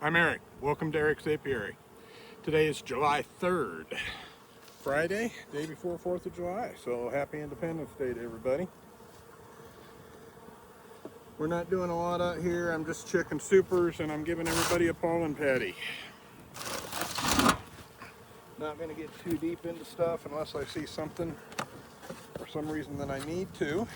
I'm Eric. Welcome to Eric's Apiary. Today is July 3rd, Friday, day before 4th of July. So happy Independence Day to everybody. We're not doing a lot out here. I'm just checking supers and I'm giving everybody a pollen patty. Not going to get too deep into stuff unless I see something for some reason that I need to.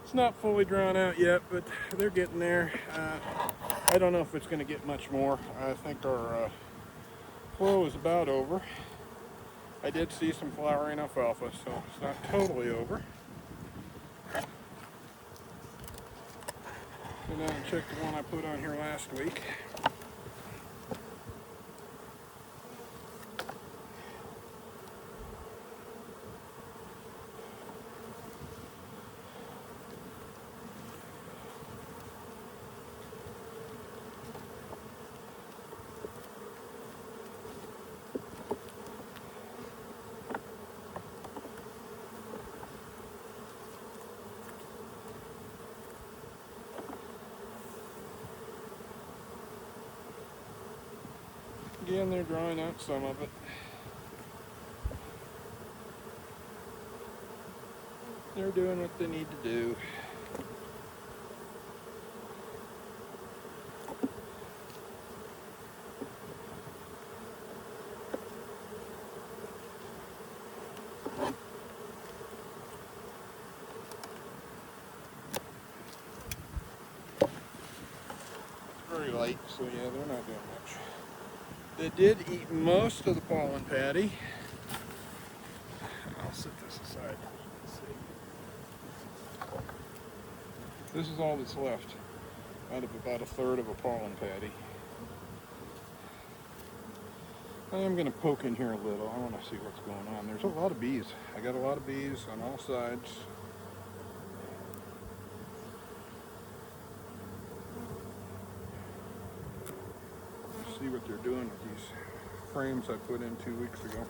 It's not fully drawn out yet, but they're getting there. I don't know if it's going to get much more. I think our flow is about over. I did see some flowering alfalfa, so it's not totally over. Go down and check the one I put on here last week. Again, they're drawing out some of it. They're doing what they need to do. It's very light, so yeah, they're not doing much. They did eat most of the pollen patty. I'll set this aside. Let's see. This is all that's left out of about a third of a pollen patty. I am going to poke in here a little. I want to see what's going on. There's a lot of bees. I got a lot of bees on all sides. See what they're doing with these frames I put in 2 weeks ago.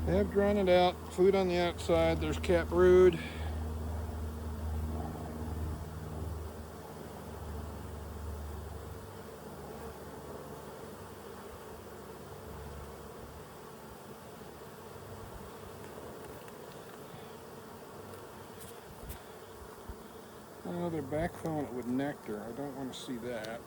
They have drawn it out. Food on the outside. There's cat brood. Oh, they're backfilling it with nectar. I don't want to see that.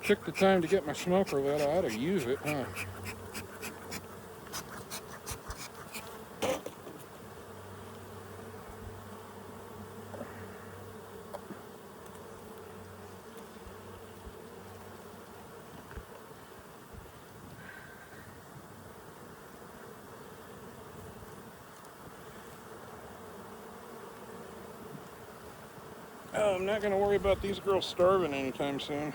Took the time to get my smoker lit. I ought to use it, huh? Oh, I'm not going to worry about these girls starving anytime soon.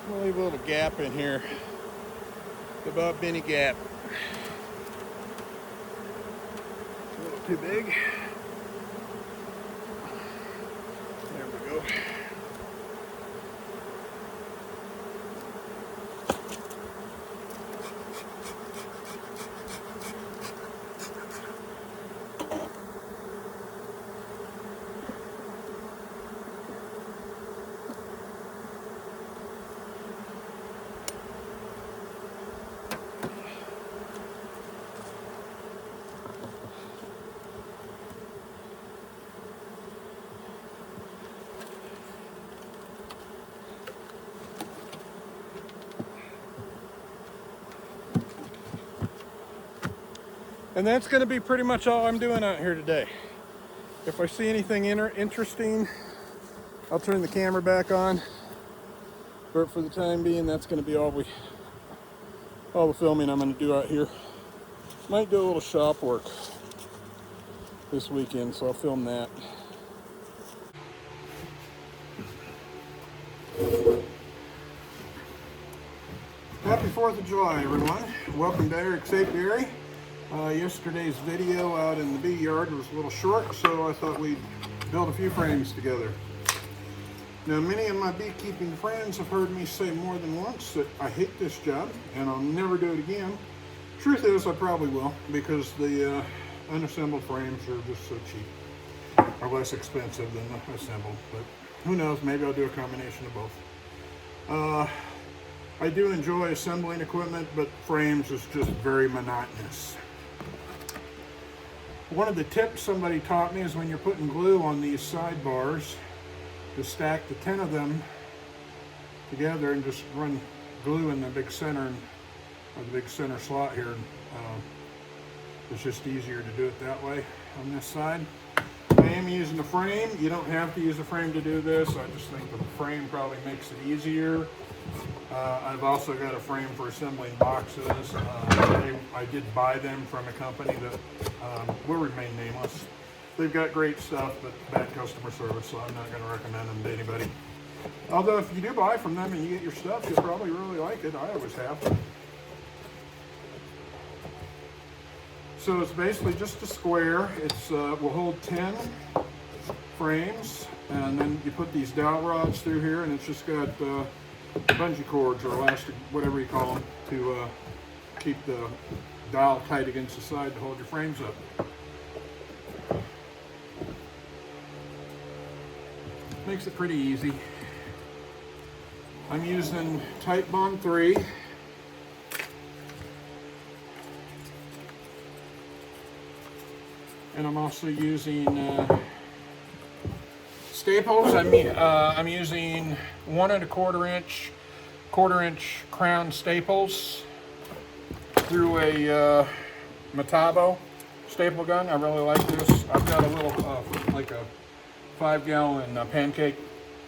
I'll leave a little gap in here, about Benny gap. A little too big. There we go. And that's going to be pretty much all I'm doing out here today. If I see anything interesting, I'll turn the camera back on. But for the time being, that's going to be all the filming I'm going to do out here. Might do a little shop work this weekend, so I'll film that. Happy 4th of July, everyone. Welcome to Eric's Apiary. Yesterday's video out in the bee yard was a little short, so I thought we'd build a few frames together. Now, many of my beekeeping friends have heard me say more than once that I hate this job and I'll never do it again. Truth is, I probably will, because the unassembled frames are just so cheap, or less expensive than the assembled, but who knows, maybe I'll do a combination of both. I do enjoy assembling equipment, but frames is just very monotonous. One of the tips somebody taught me is when you're putting glue on these sidebars, to stack the 10 of them together and just run glue in the big center, or the big center slot here. It's just easier to do it that way on this side. I am using a frame. You don't have to use a frame to do this. I just think the frame probably makes it easier. I've also got a frame for assembling boxes. I did buy them from a company that will remain nameless. They've got great stuff, but bad customer service, so I'm not going to recommend them to anybody. Although if you do buy from them and you get your stuff, you'll probably really like it. I always have. So it's basically just a square. It's will hold 10 frames, and then you put these dowel rods through here, and it's just got bungee cords or elastic, whatever you call them, to keep the dowel tight against the side to hold your frames up. Makes it pretty easy. I'm using Type Bond 3. And I'm also using staples. I'm using 1 1/4 inch crown staples through a Metabo staple gun. I really like this. I've got a little like a 5-gallon pancake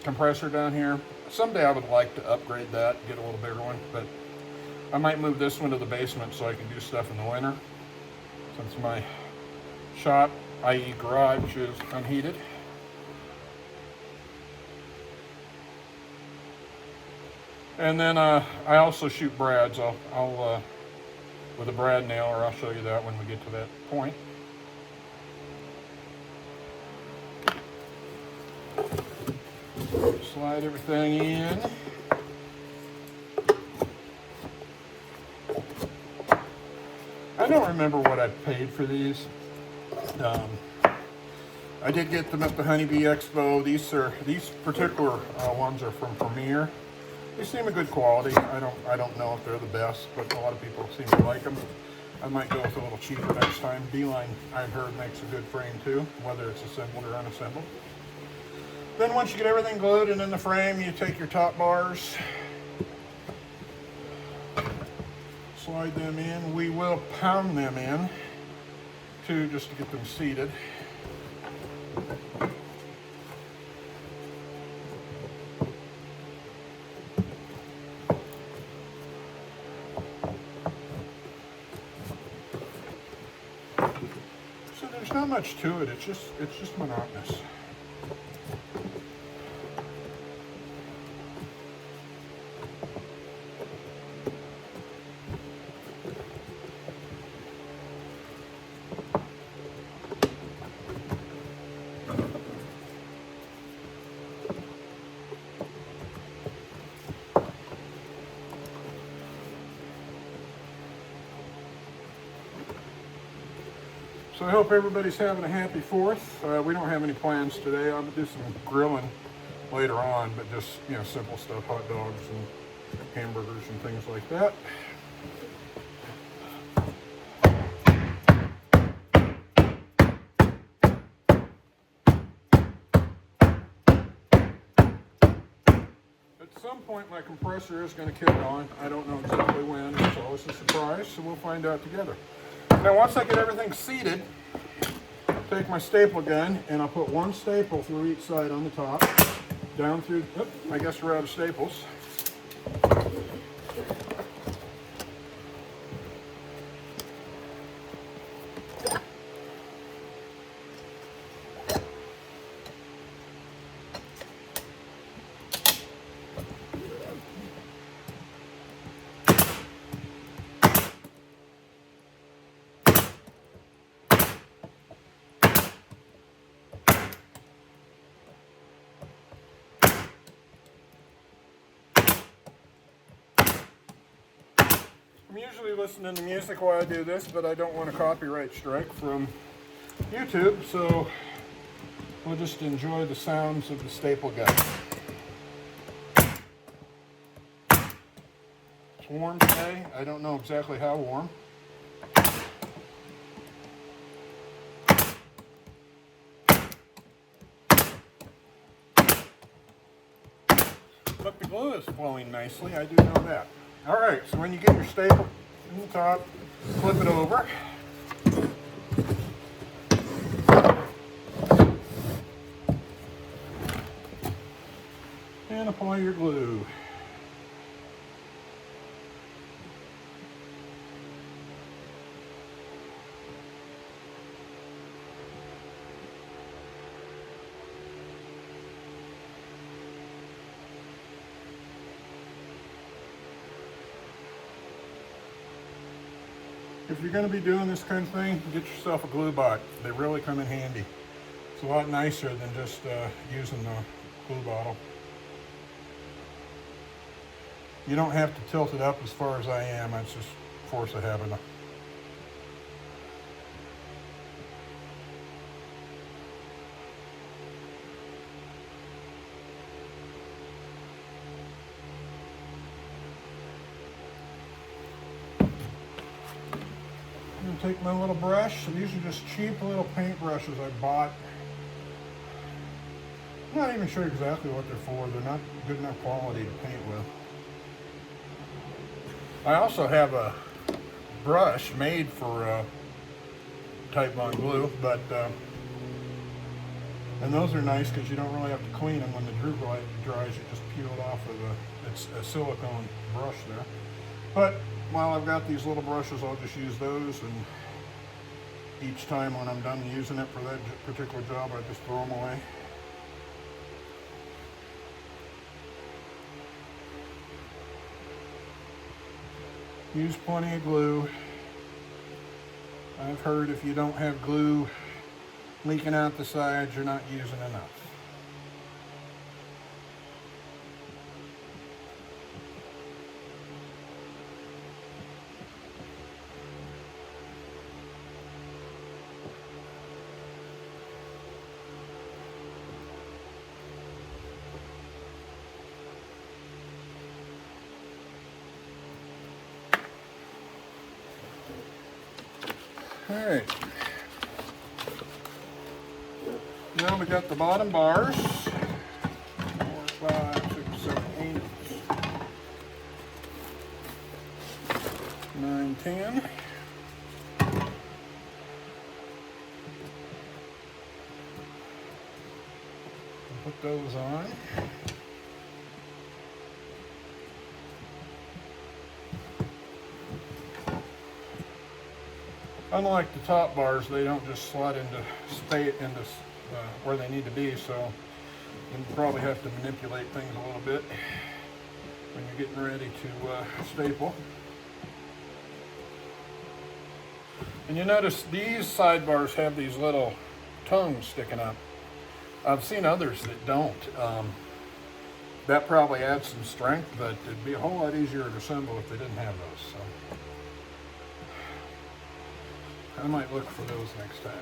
compressor down here. Someday I would like to upgrade that, get a little bigger one, but I might move this one to the basement so I can do stuff in the winter, since my shop, i.e. garage, is unheated. And then I also shoot brads. I'll with a brad nail, or I'll show you that when we get to that point. Slide everything in. I don't remember what I paid for these. I did get them at the Honeybee Expo. These particular ones are from Premier. They seem a good quality. I don't know if they're the best, but a lot of people seem to like them. I might go with a little cheaper next time. Beeline, I've heard, makes a good frame too, whether it's assembled or unassembled. Then once you get everything glued and in the frame, you take your top bars, slide them in. We will pound them in too, just to get them seated. So there's not much to it. It's just monotonous. So I hope everybody's having a happy 4th. We don't have any plans today. I'm gonna do some grilling later on, but just, you know, simple stuff, hot dogs and hamburgers and things like that. At some point my compressor is going to kick on. I don't know exactly when. It's always a surprise, so we'll find out together. Now once I get everything seated, I'll take my staple gun and I'll put 1 staple through each side on the top, down through, I guess we're out of staples. I'm usually listening to music while I do this, but I don't want a copyright strike from YouTube, so we'll just enjoy the sounds of the staple gun. It's warm today. I don't know exactly how warm. But the glue is flowing nicely, I do know that. Alright, so when you get your staple in the top, flip it over. And apply your glue. If you're going to be doing this kind of thing, get yourself a glue bot. They really come in handy. It's a lot nicer than just using the glue bottle. You don't have to tilt it up as far as I am. That's just force of habit. I'm going to take my little brush. These are just cheap little paint brushes I bought. I'm not even sure exactly what they're for. They're not good enough quality to paint with. I also have a brush made for Type Bond glue, but and those are nice because you don't really have to clean them. When the glue dries, you just peel it off of it's a silicone brush there. But while I've got these little brushes, I'll just use those, and each time when I'm done using it for that particular job, I just throw them away. Use plenty of glue. I've heard if you don't have glue leaking out the sides, you're not using enough. All right. Now we got the bottom bars. 4, 5, 6, 7, 8, 9, 10. Put those on. Unlike the top bars, they don't just slot stay into where they need to be, so you probably have to manipulate things a little bit when you're getting ready to staple. And you notice these sidebars have these little tongues sticking up. I've seen others that don't. That probably adds some strength, but it'd be a whole lot easier to assemble if they didn't have those. So I might look for those next time.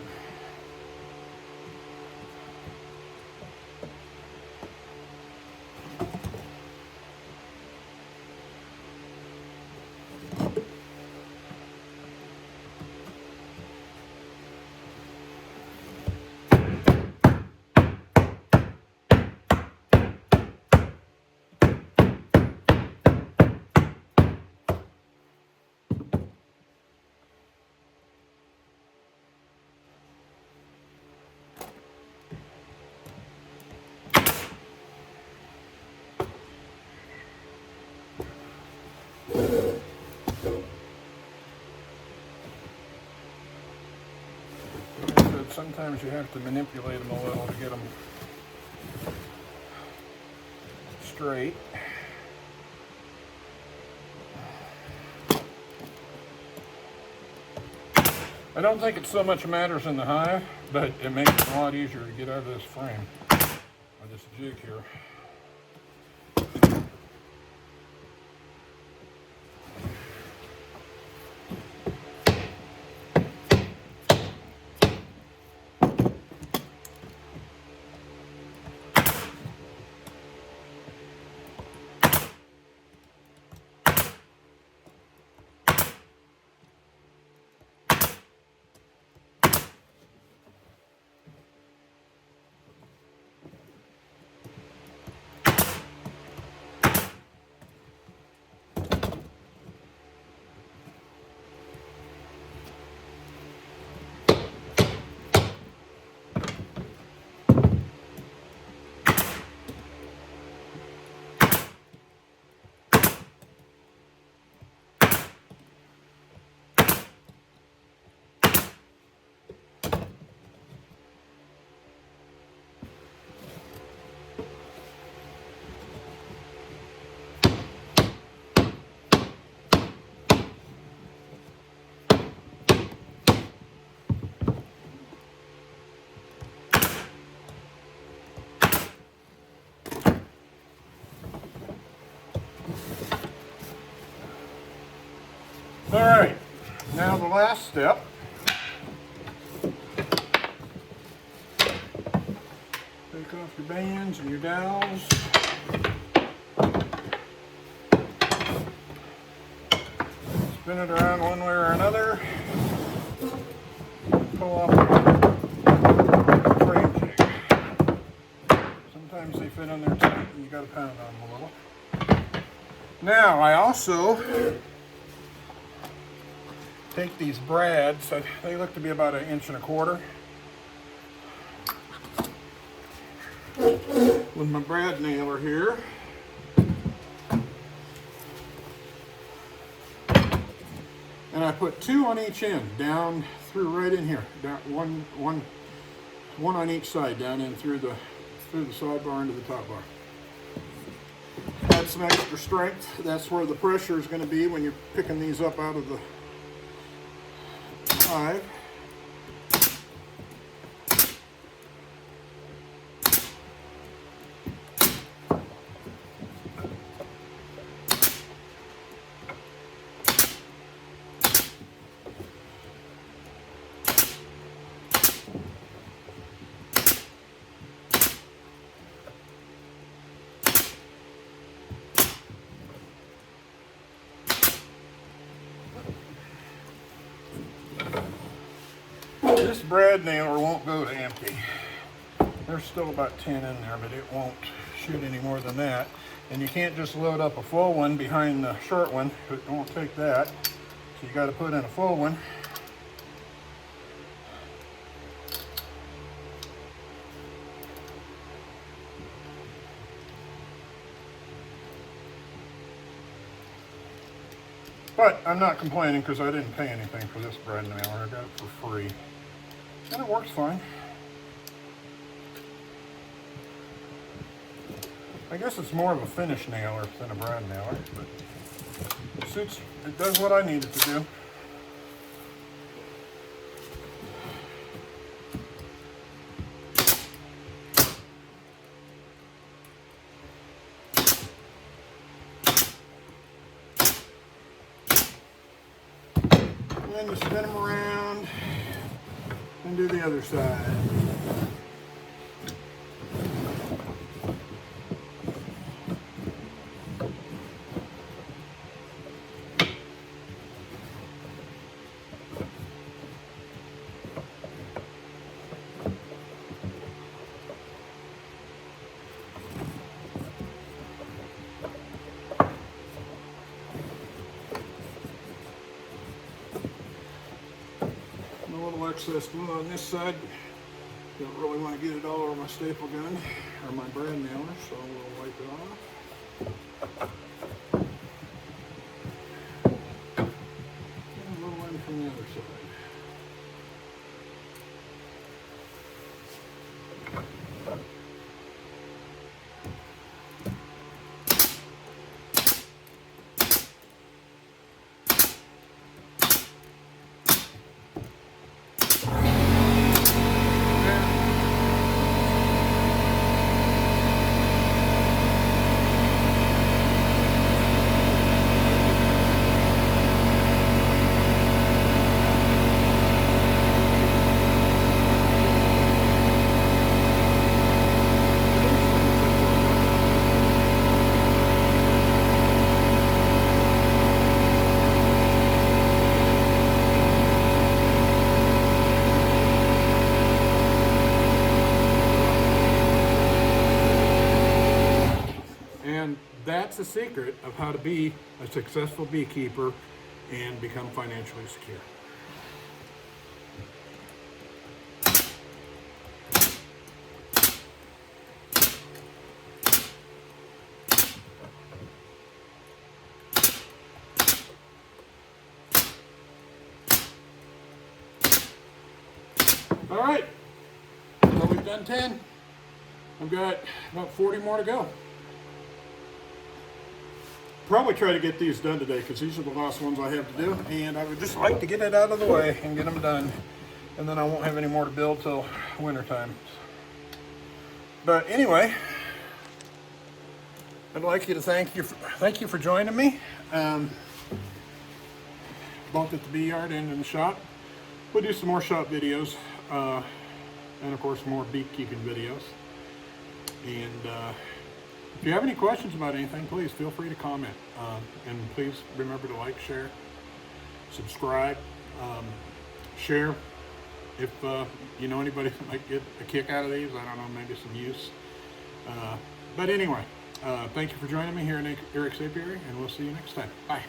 Sometimes you have to manipulate them a little to get them straight. I don't think it so much matters in the hive, but it makes it a lot easier to get out of this frame with this jig here. All right, now the last step. Take off your bands and your dowels. Spin it around one way or another. Pull off the frame jig. Sometimes they fit on there tight and you got to pound on them a little. Now I also take these brads. They look to be about 1.25 inches. With my brad nailer here. And I put 2 on each end, down through right in here. Down one on each side, down in through the sidebar into the top bar. Add some extra strength. That's where the pressure is going to be when you're picking these up out of the hive. This brad nailer won't go to empty. There's still about 10 in there, but it won't shoot any more than that. And you can't just load up a full one behind the short one. It won't take that. So you got to put in a full one. But I'm not complaining because I didn't pay anything for this brad nailer. I got it for free. And it works fine. I guess it's more of a finish nailer than a brad nailer, but it does what I need it to do. And then you spin them around and do the other side. Excess glue on this side. Don't really want to get it all over my staple gun or my brad nailer, so we'll wipe it off. And a little in from the other side. That's the secret of how to be a successful beekeeper and become financially secure. All right, well, we've done 10. I've got about 40 more to go. Probably try to get these done today because these are the last ones I have to do, and I would just like to get it out of the way and get them done, and then I won't have any more to build till winter time. But anyway, I'd like you to thank you for joining me. both at the bee yard and in the shop. We'll do some more shop videos, and of course more beekeeping videos. And if you have any questions about anything, please feel free to comment. And please remember to like, share, subscribe, share. If you know anybody that might get a kick out of these, I don't know, maybe some use. But anyway, thank you for joining me here in Eric's Apiary, and we'll see you next time. Bye.